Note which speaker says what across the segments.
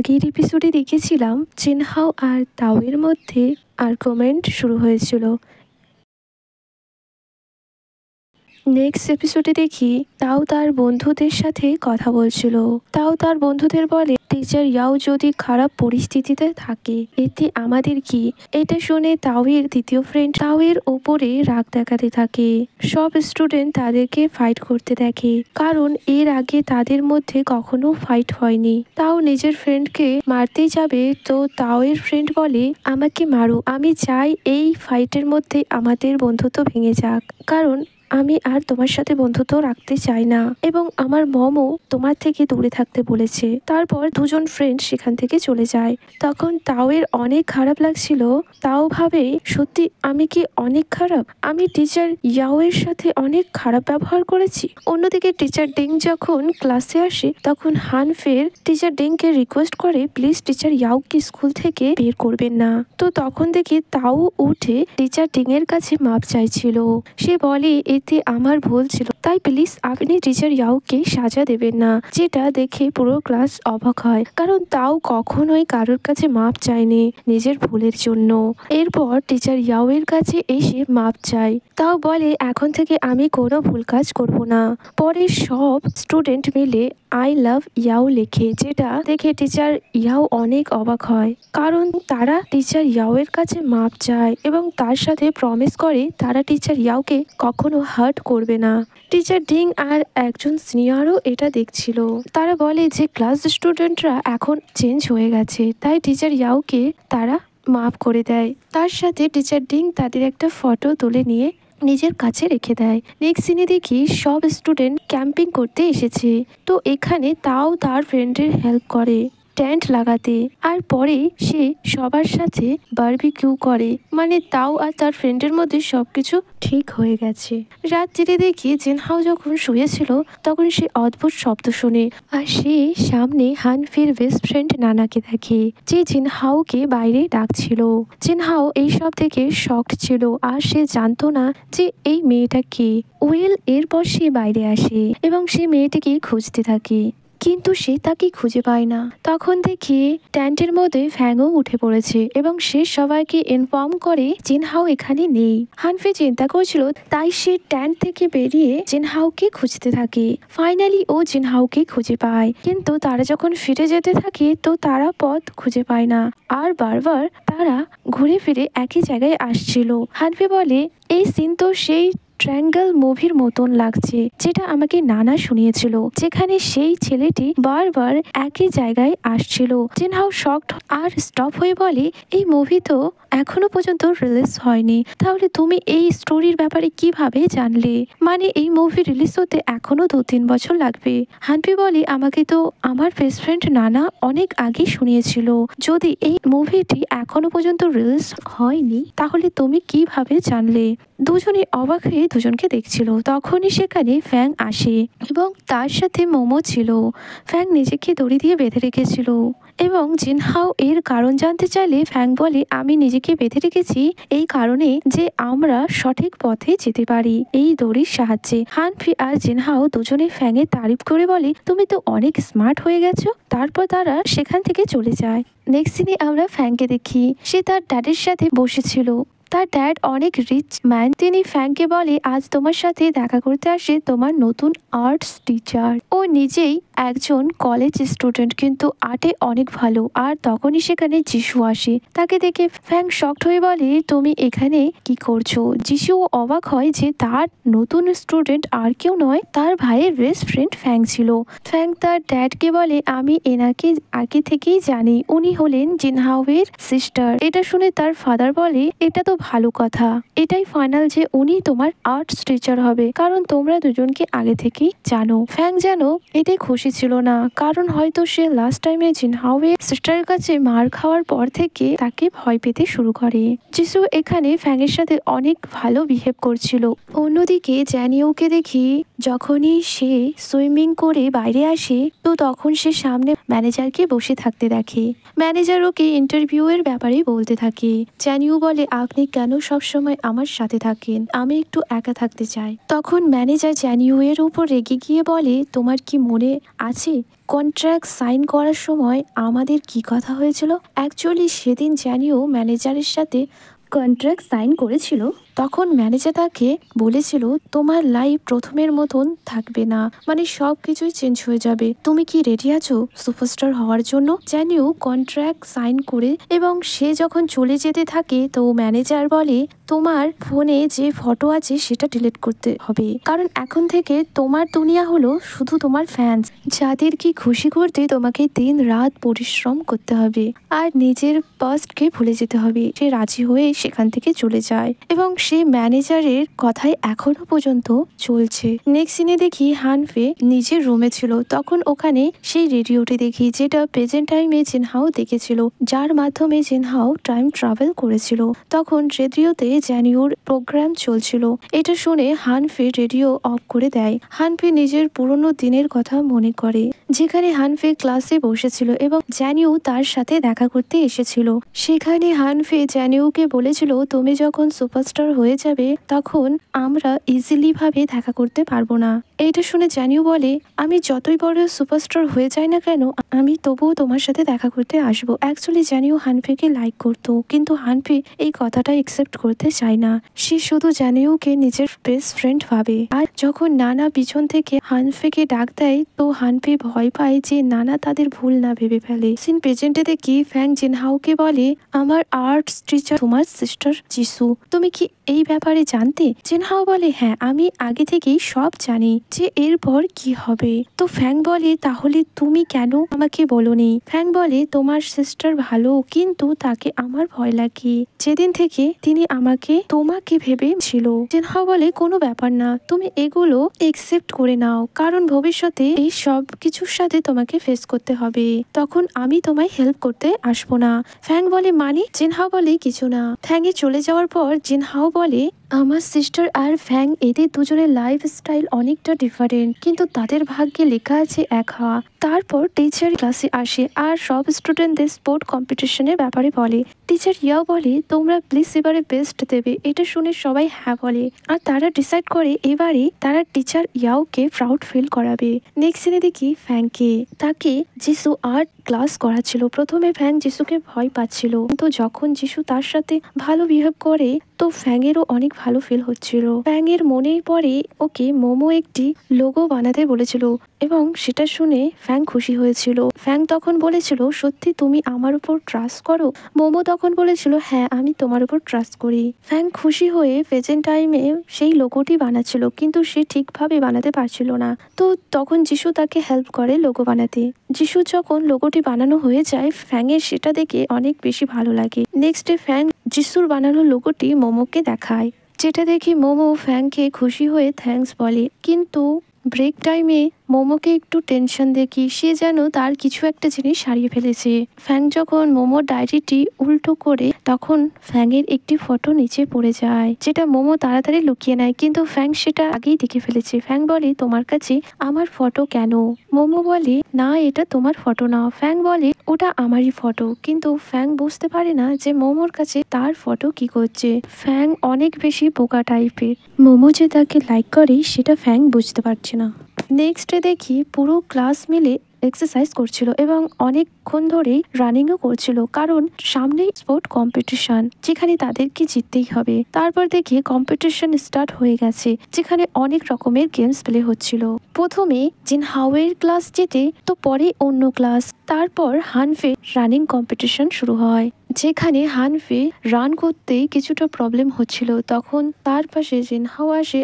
Speaker 1: আগের এপিসোডে দেখেছিলাম জিনহাও আর তাওয়ের মধ্যে আর্গুমেন্ট শুরু হয়েছিল। নেক্সট এপিসোডে দেখি তাও তার বন্ধুদের সাথে কথা বলছিল। তাও তার বন্ধুদের বলে টিচার ইয়াও যদি খারাপ পরিস্থিতিতে থাকে এতে আমাদের কি। এটা শুনে তাওয়ের দ্বিতীয় ফ্রেন্ড তাওয়ের ওপরে রাগ দেখাতে থাকে। সব স্টুডেন্ট তাদেরকে ফাইট করতে দেখে, কারণ এর আগে তাদের মধ্যে কখনো ফাইট হয়নি। তাও নিজের ফ্রেন্ডকে মারতেই যাবে তো তাওয়ের ফ্রেন্ড বলে আমাকে মারো, আমি চাই এই ফাইটের মধ্যে আমাদের বন্ধুত্ব ভেঙে যাক, কারণ আমি আর তোমার সাথে বন্ধুত্ব রাখতে চাই না এবং আমার মমও তোমার থেকে দূরে থাকতে বলেছে। তারপর দুজন ফ্রেন্ড সেখান থেকে চলে যায়। তখন তাওয়ের অনেক খারাপ লাগছিল। তাও ভাবে সত্যি আমি কি অনেক খারাপ, আমি টিচার ইয়াওয়ের সাথে অনেক খারাপ ব্যবহার করেছি। অন্যদিকে টিচার ডিং যখন ক্লাসে আসে তখন হানফের টিচার ডিংকে রিকোয়েস্ট করে প্লিজ টিচার ইয়াওকে স্কুল থেকে বের করবেন না। তো তখন দেখি তাও উঠে টিচার ডিং এর কাছে মাপ চাইছিল। সে বলে এতে আমার ভুল ছিল, তাই প্লিজ আপনি টিচার ইয়াওকে সাজা দেবেন না। যেটা দেখে পুরো ক্লাস অবাক হয়, কারণ তাও কখনোই কারোর কাছে মাপ চায়নি নিজের ভুলের জন্য। এরপর টিচার ইয়াও এর কাছে এসে মাপ চায়। তাও বলে এখন থেকে আমি কোনো ভুল কাজ করব না। পরে সব স্টুডেন্ট মিলে আই লাভ ইয়াও লেখে, যেটা দেখে টিচার ইয়াও অনেক অবাক হয়, কারণ তারা টিচার ইয়াও এর কাছে মাপ চায় এবং তার সাথে প্রমিস করে তারা টিচার ইয়াওকে কখনো হার্ট করবে না। টিচার ডিং আর একজন সিনিয়রও এটা দেখছিল। তারা বলে যে ক্লাস স্টুডেন্টরা এখন চেঞ্জ হয়ে গেছে, তাই টিচার ইয়াওকে তারা মাফ করে দেয়। তার সাথে টিচার ডিং তাদের একটা ফটো তুলে নিয়ে নিজের কাছে রেখে দেয়। নেক্সট সিনে দেখি সব স্টুডেন্ট ক্যাম্পিং করতে এসেছে। তো এখানে তাও তার ফ্রেন্ডের হেল্প করে টেন্ট লাগাতে, আর পরে সে সবার সাথে বারবিকিউ করে। মানে তাও আর তার ফ্রেন্ডের মধ্যে সবকিছু ঠিক হয়ে গেছে। রাত্রিরে দেখি জিনহাও যখন শুয়েছিল তখন সে অদ্ভুত শব্দ শোনে, আর সে সামনে হানফির বেস্ট ফ্রেন্ড নানাকে দেখে, যে জিনহাওকে বাইরে ডাকছিল। জিনহাও এইসব থেকে শকড ছিল, আর সে জানতো না যে এই মেয়েটা কে। ওয়েল এরপর সে বাইরে আসে এবং সে মেয়েটিকে খুঁজতে থাকে, কিন্তু সে তাকে খুঁজে পায় না। তখন দেখি টেন্টের মধ্যে ফ্যাংও উঠে পড়েছে এবং সে সবাইকে ইনফর্ম করে জিনহাও এখানে নেই। হানফি চিন্তা করছিল, তাই সে টেন্ট থেকে বেরিয়ে জিনহাওকে খুঁজতে থাকে। ফাইনালি ও জিনহাওকে খুঁজে পায়, কিন্তু তারা যখন ফিরে যেতে থাকে তো তারা পথ খুঁজে পায় না, আর বারবার তারা ঘুরে ফিরে একই জায়গায় আসছিল। হানফি বলে এই সিন তো সেই ট্রায়াঙ্গেল মুভির মতন লাগছে, যেটা আমাকে নানা শুনিয়েছিল, যেখানে সেই ছেলেটি বারবার একই জায়গায় আসছিল। জিনহাও শকড আর স্টপ হয়ে বলে এই মুভি তো এখনো পর্যন্ত রিলিজ হয়নি, তাহলে তুমি এই স্টোরির ব্যাপারে কিভাবে জানলে? মানে এই মুভি রিলিজ হতে এখনো 2-3 বছর লাগবে। হানফি বলে আমাকে তো আমার বেস্ট ফ্রেন্ড নানা অনেক আগে শুনিয়েছিল, যদি এই মুভিটি এখনো পর্যন্ত রিলিজ হয়নি তাহলে তুমি কিভাবে জানলে? দুজনে অবাক হয়ে দুজনকে দেখছিল। তখনই সেখানে ফ্যাং আসে এবং তার সাথে মোমো ছিল। ফ্যাং নিজেকে দড়ি দিয়ে বেঁধে রেখেছিল এবং জিনহাও এর কারণ জানতে চাইলে ফ্যাং বলে আমি নিজেকে বেঁধে রেখেছি এই কারণে যে আমরা সঠিক পথে যেতে পারি এই দড়ির সাহায্যে। হানফি আর জিনহাও দুজনে ফ্যাংয়ের তারিফ করে বলে তুমি তো অনেক স্মার্ট হয়ে গেছো। তারপর তারা সেখান থেকে চলে যায়। নেক্সট সিনে আমরা ফ্যাংকে দেখি সে তার ড্যাডের সাথে বসেছিল। তার ড্যাড অনেক রিচ ম্যান। তিনি ফ্যাংকে বলে আজ তোমার সাথে দেখা করতে আসে তোমার নতুন আর্টস টিচার। ও নিজেই একজন কলেজ স্টুডেন্ট, কিন্তু আর্টে অনেক ভালো। আর তখনই সেখানে যিশু আসে। তাকে দেখে ফ্যাং শকড হয়ে বলে তুমি এখানে কি করছো? যিশু অবাক হয় যে তার নতুন স্টুডেন্ট আর কেউ নয়, তার ভাইয়ের বেস্ট ফ্রেন্ড ফ্যাং ছিল। ফ্যাং তার ড্যাডকে বলে আমি এনাকে আগে থেকেই জানি, উনি হলেন জিনহাওয়ের সিস্টার। এটা শুনে তার ফাদার বলে এটা তো ভালো কথা, এটাই ফাইনাল যে উনি তোমার আর্টস টিচার হবে, কারণ তোমরা দুজনকে আগে থেকেই জানো। ফ্যাং যেন এতে খুশি ছিল না, কারণ হয়তো সে লাস্ট টাইমে জিনহাওয়ের সিস্টারের কাছে মার খাওয়ার পর থেকে তাকে ভয় পেতে শুরু করে। যিশু এখানে ফ্যাংয়ের সাথে অনেক ভালো বিহেভ করছিল। অন্যদিকে জ্যানিওকে দেখি যখনই সে সুইমিং করে বাইরে আসে তো তখন সে সামনে ম্যানেজারকে বসে থাকতে দেখে। ম্যানেজার ওকে ইন্টারভিউয়ের ব্যাপারে বলতে থাকে। জ্যানিউ বলে, আপনি কেন সবসময় আমার সাথে থাকেন, আমি একটু একা থাকতে চাই। তখন ম্যানেজার জ্যানিউ এর উপর রেগে গিয়ে বলে, তোমার কি মনে আছে কন্ট্রাক্ট সাইন করার সময় আমাদের কি কথা হয়েছিল? অ্যাকচুয়ালি সেদিন জ্যানিউ ম্যানেজারের সাথে কন্ট্রাক্ট সাইন করেছিল। তখন ম্যানেজার তাকে বলেছিল, তোমার লাইফ প্রথমের মতন থাকবে না, মানে সব কিছুই চেঞ্জ হয়ে যাবে। তুমি কি রেডি আছো সুপারস্টার হওয়ার জন্য? জ্যানিউ কন্ট্রাক্ট সাইন করে এবং সে যখন চলে যেতে থাকে তো ম্যানেজার বলে, তোমার ফোনে যে ফটো আছে সেটা ডিলিট করতে হবে, কারণ এখন থেকে তোমার দুনিয়া হলো শুধু তোমার ফ্যান্স, যাদেরকে খুশি করতে তোমাকে দিন রাত পরিশ্রম করতে হবে আর নিজের পাস্টকে ভুলে যেতে হবে। সে রাজি হয়ে সেখান থেকে চলে যায় এবং সে ম্যানেজারের কথাই এখনো পর্যন্ত চলছে। নেক্সট সিনে দেখি হানফে নিজের রুমে ছিল। তখন ওখানে সেই রেডিওটি দেখি যেটা প্রেজেন্ট টাইমে জিনহাও দেখেছিল, যার মাধ্যমে জিনহাও টাইম ট্রাভেল করেছিল। তখন রেডিওতে জ্যানিউর প্রোগ্রাম চলছিল। এটা শুনে হানফে রেডিও অফ করে দেয়। হানফে নিজের পুরনো দিনের কথা মনে করে, যেখানে হানফে ক্লাসে বসেছিল এবং জ্যানিউ তার সাথে দেখা করতে এসেছিল। সেখানে হানফে জ্যানিউকে বলেছিল, তুমি যখন সুপারস্টার হয়ে যাবে তখন আমরা ইজিলি ভাবে দেখা করতে পারবো না। এইটা শুনে জ্যানিউ বলে, আমি যতই বড় সুপারস্টার হয়ে যাই না কেন আমি তবুও তোমার সাথে দেখা করতে আসবো। অ্যাকচুয়ালি জ্যানিউ হানফেকে লাইক করতো, কিন্তু হানফে এই কথাটা একসেপ্ট করতে চায় না। সে শুধু জ্যানিউকে নিজের বেস্ট ফ্রেন্ড ভাবে। আর যখন নানা পিছন থেকে হানফেকে ডাক দেয় তো হানফে ভয় পায় যে নানা তাদের ভুল না ভেবে ফেলে। সিন প্রেজেন্টে দেখি ফ্যাং জিনহাওকে বলে, আমার আর্টস টিচার তোমার সিস্টার জিসু, তুমি কি এই ব্যাপারে জানতে? জিনহাও বলে, হ্যাঁ, আমি আগে থেকেই সব জানি যে এরপর কি হবে। তো ফ্যাং বলে, তাহলে তুমি কেন আমাকে বলোনি? ফ্যাং বলে, তোমার সিস্টার ভালো, কিন্তু তাকে আমার ভয় লাগে যেদিন থেকে তিনি আমাকে তোমাকে ভেবে ছিল। জিনহাও বলে, কোনো ব্যাপার না, তুমি এগুলো একসেপ্ট করে নাও, কারণ ভবিষ্যতে এই সব কিছুর সাথে তোমাকে ফেস করতে হবে, তখন আমি তোমায় হেল্প করতে আসবো না। ফ্যাং বলে, মানে? জিনহাও বলে, কিছু না। ফ্যাংয়ে চলে যাওয়ার পর জিনহাও বলে, আমার সিস্টার আর ফ্যাং এদের দুজনের লাইফ স্টাইল অনেকটা ডিফারেন্ট, কিন্তু তাদের ভাগ্যে লেখা আছে এক হওয়া। তারপর টিচার ক্লাসে আসে আর সব স্টুডেন্টদের স্পোর্ট কম্পিটিশনের ব্যাপারে বলে। টিচার ইয়াও বলে, তোমরা প্লিজ এবারে বেস্ট দেবে। এটা শুনে সবাই হ্যাঁ বলে আর তারা ডিসাইড করে এবারে তারা টিচার ইয়াওকে প্রাউড ফিল করাবে। নেক্সট সিনে দেখি ফ্যাংকে, তাকে যিশু আর্ট ক্লাস করাচ্ছিল। প্রথমে ফ্যাং যিশুকে ভয় পাচ্ছিল, কিন্তু যখন যিশু তার সাথে ভালো বিহেভ করে তো ফ্যাংয়েরও অনেক ভালো ফিল হচ্ছিল। ফ্যাংয়ের মনে পড়ে ওকে মোমো একটি লোগো বানাতে বলেছিল এবং সেটা শুনে ফ্যাং খুশি হয়েছিল। ফ্যাং তখন বলেছিল, সত্যি তুমি আমার উপর ট্রাস্ট করো? মোমো তখন বলেছিল, হ্যাঁ, আমি তোমার উপর ট্রাস্ট করি। ফ্যাং খুশি হয়ে প্রেজেন্ট টাইমে সেই লোগোটি বানাচ্ছিল, কিন্তু সে ঠিকভাবে বানাতে পারছিল না। তো তখন যিশু তাকে হেল্প করে লোগো বানাতে। যিশু যখন লোগোটি বানানো হয়ে যায় ফ্যাংয়ের সেটা দেখে অনেক বেশি ভালো লাগে। নেক্সট ডে ফ্যাং যিশুর বানানো লোগোটি মোমোকে দেখায়, যেটা দেখি মোমো ফ্যাংকে খুশি হয়ে থ্যাঙ্কস বলে। কিন্তু ব্রেক টাইমে মোমোকে একটু টেনশন দেখি, সে যেন তার কিছু একটা জিনিস হারিয়ে ফেলেছে। ফ্যাং যখন মোমোর ডায়েরিটি উল্টো করে তখন ফ্যাংয়ের একটি ফটো নিচে পড়ে যায়, যেটা মোমো তাড়াতাড়ি লুকিয়ে নেয়, কিন্তু ফ্যাং সেটা আগেই দেখে ফেলেছে। ফ্যাং বলে, তোমার কাছে আমার ফটো কেন? মোমো বলে, না, এটা তোমার ফটো না। ফ্যাং বলে, ওটা আমারই ফটো, কিন্তু ফ্যাং বুঝতে পারে না যে মোমোর কাছে তার ফটো কি করছে। ফ্যাং অনেক বেশি বোকা টাইপের, মোমো যে তাকে লাইক করে সেটা ফ্যাং বুঝতে পারছে না। নেক্সট ডে দেখি পুরো ক্লাস মিলে এক্সারসাইজ করছিল এবং অনেকক্ষণ ধরে রানিংও করছিল, কারণ সামনেই স্পোর্ট কম্পিটিশন, যেখানে তাদেরকে জিততেই হবে। তারপর দেখি কম্পিটিশন স্টার্ট হয়ে গেছে, যেখানে অনেক রকমের গেমস প্লে হচ্ছিল। প্রথমে জিনহাওয়ের ক্লাস যেতে তো পরে অন্য ক্লাস, তারপর হানফে রানিং কম্পিটিশন শুরু হয়, যেখানে হানফে রান করতে কিছুটা প্রবলেম হচ্ছিল। তখন তার পাশে জিনহাও আসে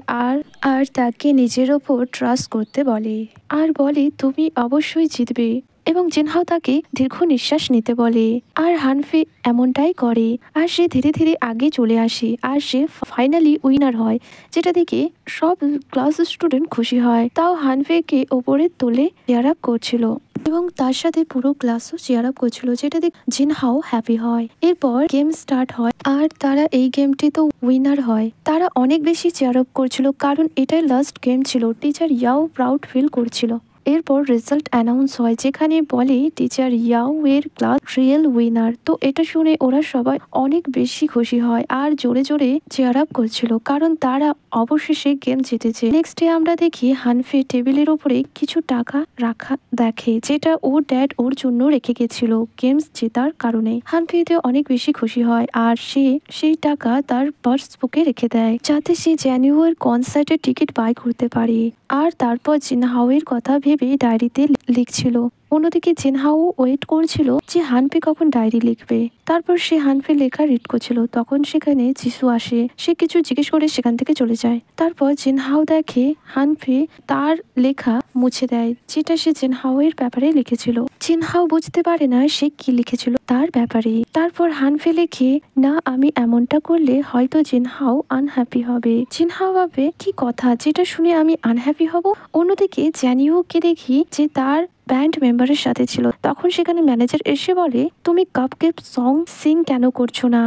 Speaker 1: আর তাকে নিজের ওপর ট্রাস্ট করতে বলে আর বলে, তুমি অবশ্যই জিতবে, এবং জিনহাও তাকে দীর্ঘ নিঃশ্বাস নিতে বলে। আর হানফি এমনটাই করে, আর সে ধীরে ধীরে আগে চলে আসে, আর সে ফাইনালি উইনার হয়, যেটা দেখে সব ক্লাস স্টুডেন্ট খুশি হয়। তাও হানফিকে ওপরে তুলে চেয়ার আপ করছিল এবং তার সাথে পুরো ক্লাসও চেয়ার আপ করছিল, যেটা দেখে জিনহাও হ্যাপি হয়। এরপর গেম স্টার্ট হয় আর তারা এই গেমটি তো উইনার হয়। তারা অনেক বেশি চেয়ার আপ করছিল কারণ এটাই লাস্ট গেম ছিল। টিচার ইয়াও প্রাউড ফিল করছিল। এরপর রেজাল্ট অ্যানাউন্স হয়, যেখানে বলে টিচার ইয়াও এর ক্লাস রিয়েল উইনার। তো এটা শুনে ওরা সবাই অনেক বেশি খুশি হয় আর জোরে জোরে চেয়ার আপ করছিল, কারণ তারা অবশেষে গেম জিতেছে। নেক্সট ডে আমরা দেখি হানফি টেবিলের উপরে কিছু টাকা রাখা দেখে, যেটা ওর ড্যাড ওর জন্য রেখে গেছিল গেমস জেতার কারণে। হানফি এতে অনেক বেশি খুশি হয় আর সে সেই টাকা তার পার্স বুকে রেখে দেয়, যাতে সে জানিউর কনসার্টের টিকিট বাই করতে পারে। আর তারপর জিনহাও এর কথা ভেবে ডায়েরিতে লিখছিল। অন্যদিকে জিনহাও ওয়েট করছিল যে হানফি কখন ডায়েরি লিখবে। তারপর সে হানফি লেখা রিড করছিল, তখন সেখানে যিশু আসে। সে কিছু জিজ্ঞেস করে সেখান থেকে চলে যায়। তারপর জিনহাও দেখে হানফি তার লেখা মুছে দেয়, যেটা সে জিনহাও এর ব্যাপারে লিখেছিল। জিনহাও বুঝতে পারে না সে কি লিখেছিল তার ব্যাপারে। তারপর হানফি লেখে, না আমি এমনটা করলে হয়তো জিনহাও আনহ্যাপি হবে। জিনহাও ভাবে কি কথা, যেটা শুনে আমি আনহ্যাপি হব। অন্যদিকে জ্যানিউকে দেখি যে তার ব্যান্ড মেম্বারের সাথে ছিল। তখন সেখানে ম্যানেজার এসে বলে, তুমি কাপকেক সং সিং কেন করছো না?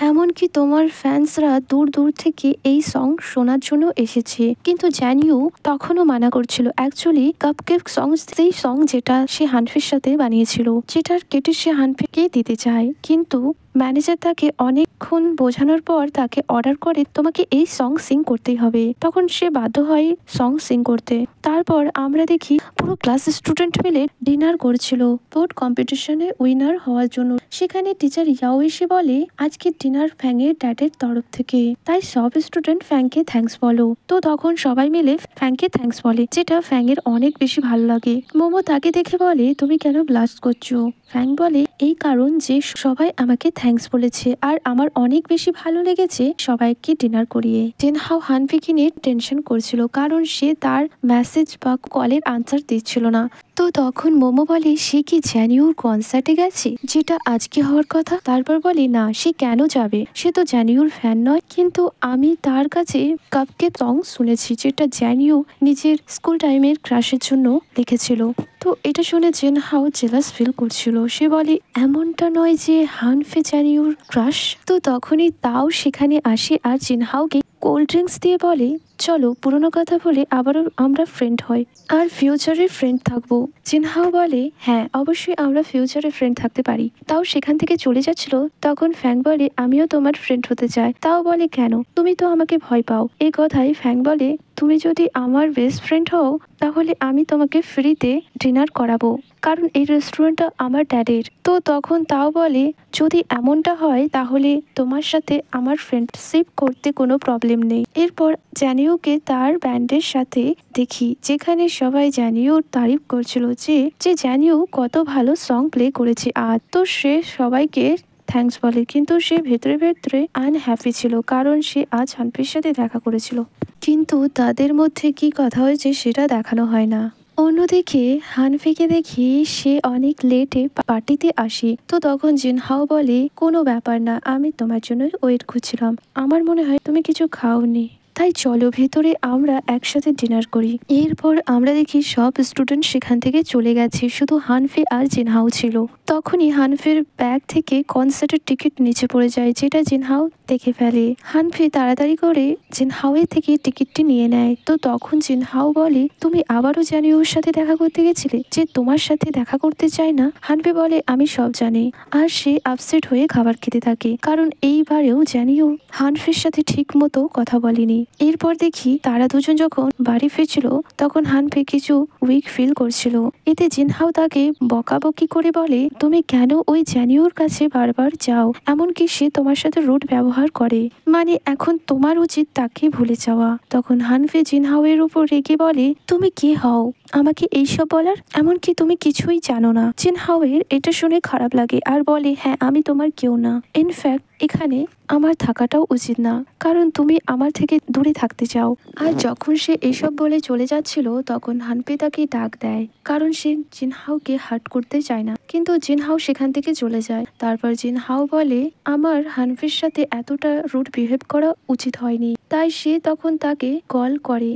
Speaker 1: এমনকি তোমার ফ্যান্সরা দূর দূর থেকে এই সং শোনার জন্য এসেছে। কিন্তু জ্যানিউ তখনও মানা করছিল। অ্যাকচুয়ালি কাপকেক সং সেই সং যেটা সে হানফির সাথে বানিয়েছিল, যেটার ক্রেডিট সে হানফিকে দিতে চায়। কিন্তু ম্যানেজার তাকে অনেকক্ষণ বোঝানোর পর তাকে অর্ডার করে, তোমাকে এই সং সিং করতেই হবে। তখন সে বাধ্য হয় সং সিং করতে। তারপর আমরা দেখি পুরো ক্লাস স্টুডেন্ট মিলে ডিনার করছিল বোর্ড কম্পিটিশনে উইনার হওয়ার জন্য। সেখানে টিচার ইয়াও এসে বলে, আজকে ডিনার ফ্যাংয়ের ড্যাডের তরফ থেকে, তাই সব স্টুডেন্ট ফ্যাংকে থ্যাঙ্কস বলো। তো তখন সবাই মিলে ফ্যাংকে থ্যাঙ্কস বলে, যেটা ফ্যাংয়ের অনেক বেশি ভালো লাগে। মোমো তাকে দেখে বলে, তুমি কেন ব্লাস্ট করছো? ফ্যাং বলে, এই কারণ যে সবাই আমাকে থ্যাঙ্কস বলেছে আর আমার অনেক বেশি ভালো লেগেছে সবাইকে ডিনার করিয়ে। জিনহাও হানফিকে নিয়ে টেনশন করছিল, কারণ সে তার মেসেজ বা কলের আনসার দিচ্ছিল না। তো তখন মোমো বলে, সে কি জ্যানিউর কনসার্টে গেছে, যেটা আজকে হওয়ার কথা? তারপর বলে, না সে কেন যাবে, সে তো জ্যানিউর ফ্যান নয়। কিন্তু আমি তার কাছে কাপকেক সং শুনেছি, যেটা জ্যানিউ নিজের স্কুল টাইমের ক্রাশের জন্য লিখেছিল। তো এটা শুনে জিনহাও জেলাস ফিল করছিল। সে বলে, এমনটা নয় যে হানফি জ্যানিউর ক্রাশ। তো তখনই তাও সেখানে আসে আর জিনহাওকে কোল্ড ড্রিঙ্কস দিয়ে বলে, চলো পুরোনো কথা বলে আবারও আমরা ফ্রেন্ড হই আর ফিউচারে ফ্রেন্ড থাকবো। জিনহাও বলে, হ্যাঁ অবশ্যই আমরা ফিউচারে ফ্রেন্ড থাকতে পারি। তাও সেখান থেকে চলে যাচ্ছিল, তখন ফ্যাং বলে, আমিও তোমার ফ্রেন্ড হতে চাই। তাও বলে, কেন, তুমি তো আমাকে ভয় পাও। এই কথাই ফ্যাং বলে, তুমি যদি আমার বেস্ট ফ্রেন্ড হও তাহলে আমি তোমাকে ফ্রিতে ডিনার করাবো, কারণ এই রেস্টুরেন্টটা আমার ড্যাডের। তো তখন তাও বলে, যদি এমনটা হয় তাহলে তোমার সাথে আমার ফ্রেন্ডশিপ করতে কোনো প্রবলেম নেই। এরপর জ্যানিউকে তার ব্যান্ডের সাথে দেখি, যেখানে সবাই জ্যানিউর তারিফ করছিল যে জ্যানিউ কত ভালো সং প্লে করেছে আজ। তো সে সবাইকে থ্যাঙ্কস বলে, কিন্তু সে ভেতরে ভেতরে আনহ্যাপি ছিল, কারণ সে আজ হানফির সাথে দেখা করেছিল, কিন্তু তাদের মধ্যে কি কথা হয়েছে সেটা দেখানো হয় না। অন্যদিকে হানফিকে দেখি সে অনেক লেটে পার্টিতে আসে। তো তখন জিনহাও বলে, কোনো ব্যাপার না, আমি তোমার জন্য ওয়েট করছিলাম, আমার মনে হয় তুমি কিছু খাওনি, তাই চলো ভেতরে আমরা একসাথে ডিনার করি। এরপর আমরা দেখি সব স্টুডেন্ট সেখান থেকে চলে গেছে, শুধু হানফি আর জিনহাও ছিল। তখনই হানফির ব্যাগ থেকে কনসার্টের টিকিট নিচে পড়ে যায়, যেটা জিনহাও দেখে ফেলে। হানফি তাড়াতাড়ি করে জিনহাওয়ের থেকে টিকিটটি নিয়ে নেয়। তো তখন জিনহাও বলে, তুমি আবারও জানিউর সাথে দেখা করতে গেছিলে, যে তোমার সাথে দেখা করতে চায় না? হানফি বলে, আমি সব জানি। আর সে আপসেট হয়ে খাবার খেতে থাকে, কারণ এইবারেও জানিউ হানফির সাথে ঠিক মতো কথা বলেনি। এরপর দেখি তারা দুজন যখন বাড়ি ফিরছিল, তখন হানফি কিছু উইক ফিল করছিল। এতে জিনহাও তাকে বকাবকি করে বলে, তুমি কেন ওই জ্যানিউর কাছে বারবার যাও, এমনকি সে তোমার সাথে রুড ব্যবহার করে, মানে এখন তোমার উচিত তাকে ভুলে যাওয়া। তখন হানফি জিনহাও এর উপর রেগে বলে, তুমি কে হও আমাকে এইসব বলার? এমনকি তুমি কিছুই জানো না। জিনহাওয়ের এটা শুনে খারাপ লাগে আর বলে, হ্যাঁ আমি তোমার কেউ না। ইনফ্যাক্ট এখানে আমার থাকাটাও উচিত না, কারণ তুমি আমার থেকে দূরে থাকতে চাও। আর যখন সে এসব বলে চলে যাচ্ছিল তখন হানফি তাকে ডাক দেয়, কারণ সে জিনহাওকে হার্ট করতে চায় না। কিন্তু জিনহাও সেখান থেকে চলে যায়। তারপর জিনহাও বলে, আমার হানফির সাথে এতটা রুড বিহেভ করা উচিত হয়নি। তাই সে তখন তাকে কল করে।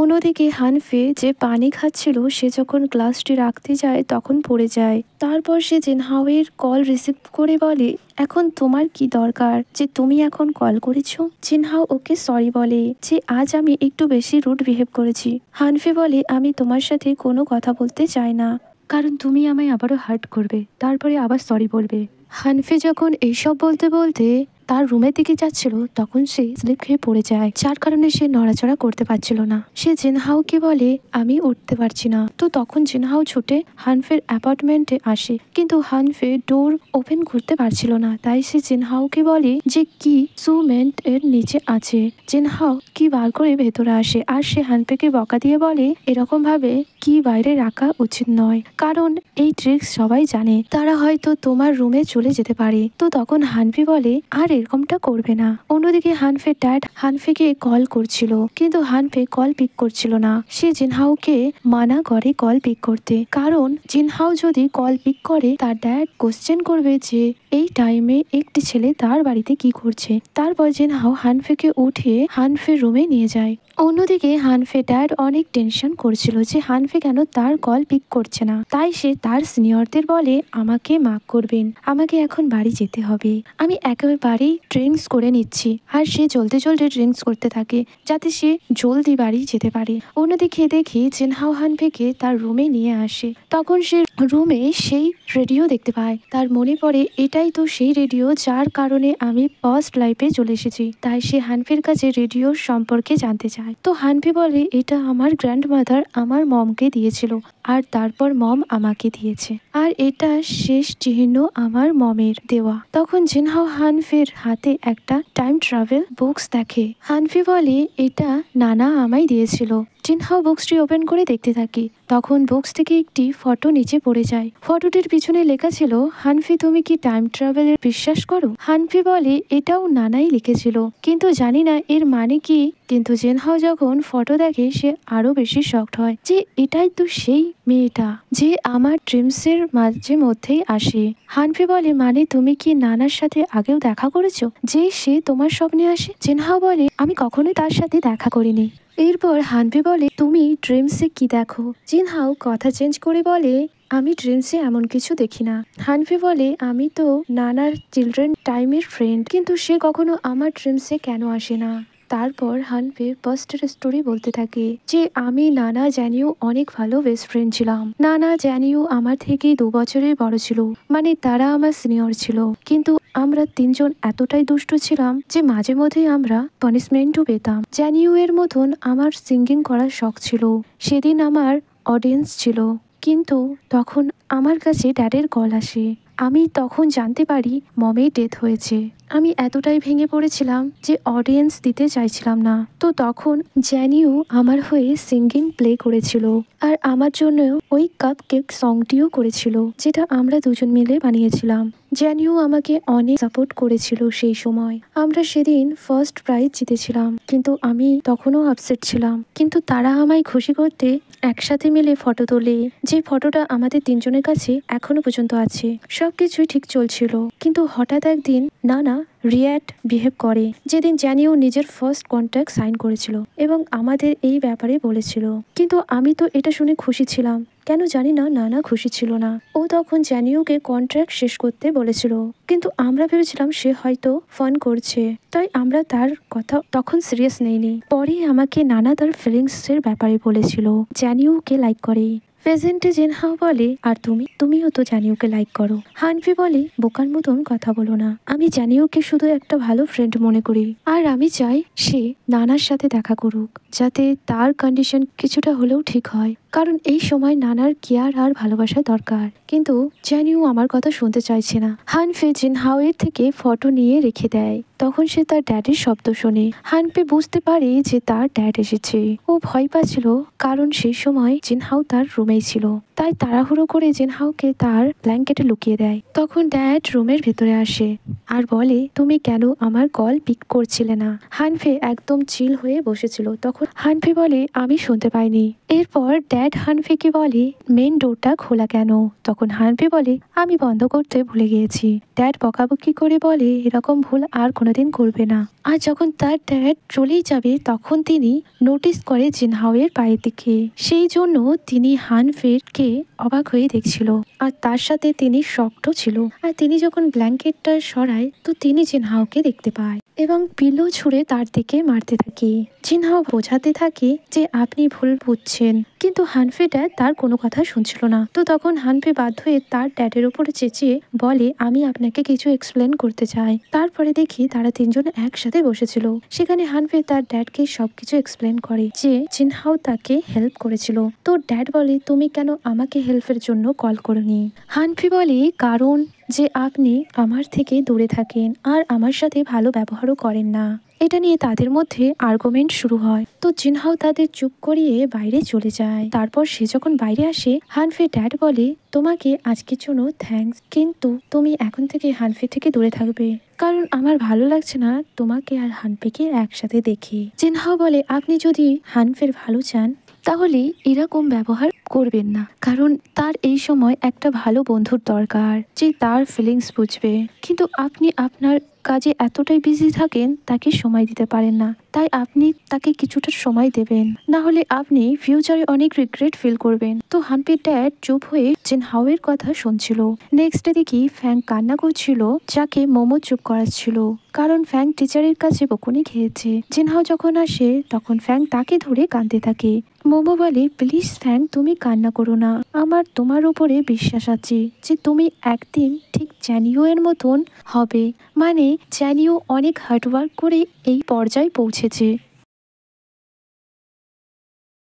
Speaker 1: অন্যদিকে হানফে যে পানি খাচ্ছিল সে যখন গ্লাসটি রাখতে যায় তখন পড়ে যায়। তারপর সে জিনহাওয়ের কল রিসিভ করে বলে, এখন তোমার কি দরকার যে তুমি এখন কল করেছো? জিনহাও ওকে সরি বলে যে আজ আমি একটু বেশি রুড বিহেভ করেছি। হানফে বলে, আমি তোমার সাথে কোনো কথা বলতে চাই না, কারণ তুমি আমায় আবারও হার্ট করবে, তারপরে আবার সরি বলবে। হানফে যখন এইসব বলতে বলতে তার রুমের দিকে যাচ্ছিল তখন সে স্লিপ খেয়ে পড়ে যায়, যার কারণে সে নড়াচড়া করতে পারছিল না। সে জিনহাওকে বলে, আমি উঠতে পারছি না। তো তখন জিনহাও ছুটে হানফের অ্যাপার্টমেন্টে আসে, কিন্তু হানফে ডোর ওপেন করতে পারছিল না। তাই সে জিনহাওকে বলে যে কি সুমেন্ট এর নিচে আছে। জিনহাও কি বার করে ভেতরে আসে আর সে হানফেকে বকা দিয়ে বলে, এরকম ভাবে কি বাইরে রাখা উচিত নয়, কারণ এই ট্রিক্স সবাই জানে, তারা হয়তো তোমার রুমে চলে যেতে পারে। তো তখন হানফি বলে, আর এরকমটা করবে না। অন্যদিকে হানফের ড্যাড হানফিকে কল করছিল, কিন্তু হানফে কল পিক করছিল না। সে জিনহাওকে মানা করে কল পিক করতে, কারণ জিনহাও যদি কল পিক করে তার ড্যাড কোশ্চেন করবে যে এই টাইমে একটি ছেলে তার বাড়িতে কি করছে। তারপর জিনহাও হানফিকে উঠিয়ে হানফির রুমে নিয়ে যায়। অন্যদিকে হানফে ড্যাড অনেক টেনশন করছিল যে হানফে কেন তার কল পিক করছে না। তাই সে তার সিনিয়রদের বলে, আমাকে মাফ করবেন, আমাকে এখন বাড়ি যেতে হবে, আমি একেবারেই ড্রিঙ্কস করে নিচ্ছি। আর সে জলদি জলদি ড্রিঙ্কস করতে থাকে যাতে সে জলদি বাড়ি যেতে পারে। অন্যদিকে দেখি জিনহাও হানফেকে তার রুমে নিয়ে আসে। তখন সে রুমে সেই রেডিও দেখতে পায়। তার মনে পড়ে এটাই তো সেই রেডিও যার কারণে আমি পাস্ট লাইফে চলে এসেছি। তাই সে হানফির কাছে রেডিওর সম্পর্কে জানতে চায়। তো হানফি বলে, এটা আমার গ্র্যান্ডমাদার আমার মমকে দিয়েছিল আর তারপর মম আমাকে দিয়েছে, আর এটা শেষ চিহ্ন আমার মমের দেওয়া। তখন জিনহাও হানফির হাতে একটা টাইম ট্রাভেল বুকস দেখে। হানফি বলে, এটা নানা আমায় দিয়েছিল। জিনহাও বুকসটি ওপেন করে দেখতে থাকে। তখন বুকস থেকে একটি ফটো নিচে পড়ে যায়। ফটোটির পিছনে লেখা ছিল, হানফি তুমি কি টাইম ট্রাভেলের বিশ্বাস করো? হানফি বলে, এটাও নানাই লিখেছিল, কিন্তু জানি না এর মানে কি। কিন্তু জিনহাও যখন ফটো দেখে সে আরো বেশি শকড হয় যে এটাই তো সেই মেয়েটা যে আমার ড্রিমসের মাঝে মধ্যেই আসে। হানফি বলে, মানে তুমি কি নানার সাথে আগেও দেখা করেছো যে সে তোমার স্বপ্নে আসে? জিনহাও বলে, আমি কখনোই তার সাথে দেখা করিনি। এরপর হানফি বলে, তুমি ড্রিমসে কি দেখো? জিনহাও কথা চেঞ্জ করে বলে, আমি ড্রিমসে এমন কিছু দেখি না। হানফি বলে, আমি তো নানার চিলড্রেন টাইমের ফ্রেন্ড, কিন্তু সে কখনো আমার ড্রিমসে কেন আসে না? তারপর হানফি ফার্স্টের স্টোরি বলতে থাকে যে আমি নানা জ্যানিও অনেক ভালো বেস্ট ফ্রেন্ড ছিলাম। নানা জ্যানিও আমার থেকে 2 বছরের বড় ছিল, মানে তারা আমার সিনিয়র ছিল। কিন্তু আমরা তিনজন এতটাই দুষ্ট ছিলাম যে মাঝে মধ্যেই আমরা পানিশমেন্টও পেতাম। জ্যানিও এর মতন আমার সিঙ্গিং করার শখ ছিল। সেদিন আমার অডিয়েন্স ছিল, কিন্তু তখন আমার কাছে ড্যাডের কল আসে। আমি তখন জানতে পারি মমের ডেথ হয়েছে। আমি এতটাই ভেঙে পড়েছিলাম যে অডিয়েন্স দিতে চাইছিলাম না। তো তখন জ্যানিও আমার হয়ে সিঙ্গিং প্লে করেছিল আর আমার জন্য ওই কাপ কেক সংটিও করেছিল, যেটা আমরা দুজন মিলে বানিয়েছিলাম। জ্যানিও আমাকে অনেক সাপোর্ট করেছিল সেই সময়। আমরা সেদিন ফার্স্ট প্রাইজ জিতেছিলাম, কিন্তু আমি তখনও আপসেট ছিলাম। কিন্তু তারা আমায় খুশি করতে একসাথে মিলে ফটো তোলে, যে ফটোটা আমাদের তিনজনের কাছে এখনো পর্যন্ত আছে। সবকিছুই ঠিক চলছিল, কিন্তু হঠাৎ একদিন নানা রিয়াক্ট বিহেভ করে, যেদিন জ্যানিও নিজের ফার্স্ট কন্ট্রাক্ট সাইন করেছিল এবং আমাদের এই ব্যাপারে বলেছিল। কিন্তু আমি তো এটা শুনে খুশি ছিলাম, কেন জানি না নানা খুশি ছিল না। ও তখন জ্যানিওকে কন্ট্রাক্ট শেষ করতে বলেছিল, কিন্তু আমরা ভেবেছিলাম সে হয়তো ফান করছে, তাই আমরা তার কথা তখন সিরিয়াস নেইনি। পরে আমাকে নানা তার ফিলিংস এর ব্যাপারে বলেছিল, জ্যানিওকে লাইক করে। প্রেজেন্টে জিনহাও বলে, আর তুমিও তো জ্যানিওকে লাইক করো। হানফি বলে, বোকার মতন কথা বলো না, আমি জ্যানিওকে শুধু একটা ভালো ফ্রেন্ড মনে করি, আর আমি চাই সে নানার সাথে দেখা করুক। যাতে তার কন্ডিশন কিছুটা হলেও ঠিক হয়, কারণ এই সময় নানার কেয়ার আর ভালোবাসা দরকার। কিন্তু জ্যানিও আমার কথা শুনতে চাইছে না। হানফে জিনহাওয়ের থেকে ফটো নিয়ে রেখে দেয়। তখন সে তার ড্যাডের শব্দ শোনে। হানফে বুঝতে পারে যে তার ড্যাড এসেছে। ও ভয় পাচ্ছিল, কারণ সেই সময় জিনহাও তার রুমেই ছিল। তাই তাড়াহুড়ো করে জিনহাওকে তার ব্ল্যাঙ্কেটে লুকিয়ে দেয়। তখন ড্যাড রুমের ভেতরে আসে আর বলে, তুমি কেন আমার কল পিক করছিলে না? হানফে একদম চিল হয়ে বসেছিল। তখন হানফে বলে, আমি শুনতে পাইনি। এরপর ড্যাড হানফেকে বলে, মেন ডোরটা খোলা কেন? তখন হানফে বলে, আমি বন্ধ করতে ভুলে গিয়েছি। ড্যাড বকাবকি করে বলে, এরকম ভুল আর কোনোদিন করবে না। আর যখন তার ড্যাড চলেই যাবে, তখন তিনি নোটিস করে জিনহাওয়ের পায়ের দিকে। সেই জন্য তিনি হানফেকে অবাক হয়ে দেখছিল, আর তার সাথে তিনি শকডও ছিল। আর তিনি যখন ব্ল্যাঙ্কেটটা সরায়, তো তিনি জিনহাওকে দেখতে পায় এবং পিলো ছুঁড়ে তার দিকে মারতে থাকে। জিনহাও বোঝাতে থাকে যে আপনি ভুল বুঝছেন, কিন্তু হানফে ড্যাড তার কোনো কথা শুনছিল না। তো তখন হানফে বাধ্য হয়ে তার ড্যাডের উপরে চেঁচিয়ে বলে, আমি আপনাকে কিছু এক্সপ্লেন করতে চাই। তারপরে দেখি তারা তিনজন একসাথে বসেছিল। সেখানে হানফে তার ড্যাডকে সবকিছু এক্সপ্লেন করে যে জিনহাও তাকে হেল্প করেছিল। তো ড্যাড বলে, তুমি কেন আমাকে হেল্পের জন্য কল করোনি? হানফে বলে, কারণ যে আপনি আমার থেকে দূরে থাকেন আর আমার সাথে ভালো ব্যবহারও করেন না। এটা নিয়ে তাদের মধ্যে আর্গুমেন্ট শুরু হয়। তো জিনহাও তাদের চুপ করিয়ে বাইরে চলে যায়। তারপর সে যখন বাইরে আসে, হানফে ড্যাড বলে, তোমাকে আজকের জন্য থ্যাঙ্কস, কিন্তু তুমি এখন থেকে হানফে থেকে দূরে থাকবে, কারণ আমার ভালো লাগছে না তোমাকে আর হানফেকে একসাথে দেখে। জিনহাও বলে, আপনি যদি হানফের ভালো চান তাহলে এরকম ব্যবহার করবেন না, কারণ তার এই সময় একটা ভালো বন্ধুর দরকার যে তার ফিলিংস বুঝবে। কিন্তু আপনি আপনার কাজে এতটাই বিজি থাকেন, তাকে সময় দিতে পারেন না। তাই আপনি তাকে কিছুটা সময় দেবেন, না হলে আপনি ফিউচারে অনেক রিগ্রেট ফিল করবেন। তো হানফের ড্যাড চুপ হয়ে জিনহাওয়ের কথা শুনছিল। নেক্সট ডে দেখি ফ্যাং কান্না করছিল, যাকে মোমো চুপ করাচ্ছিল, কারণ ফ্যাং টিচারের কাছে বকুনি খেয়েছে। জিনহাও যখন আসে, তখন ফ্যাং তাকে ধরে কাঁদতে থাকে। মোমো বলে, প্লিজ ফ্যাং, তুমি কান্না করো না। আমার তোমার উপরে বিশ্বাস আছে যে তুমি একদিন ঠিক জ্যানিও এর মতন হবে। মানে জ্যানিও অনেক হার্ডওয়ার্ক করে এই পর্যায়ে পৌঁছেছে।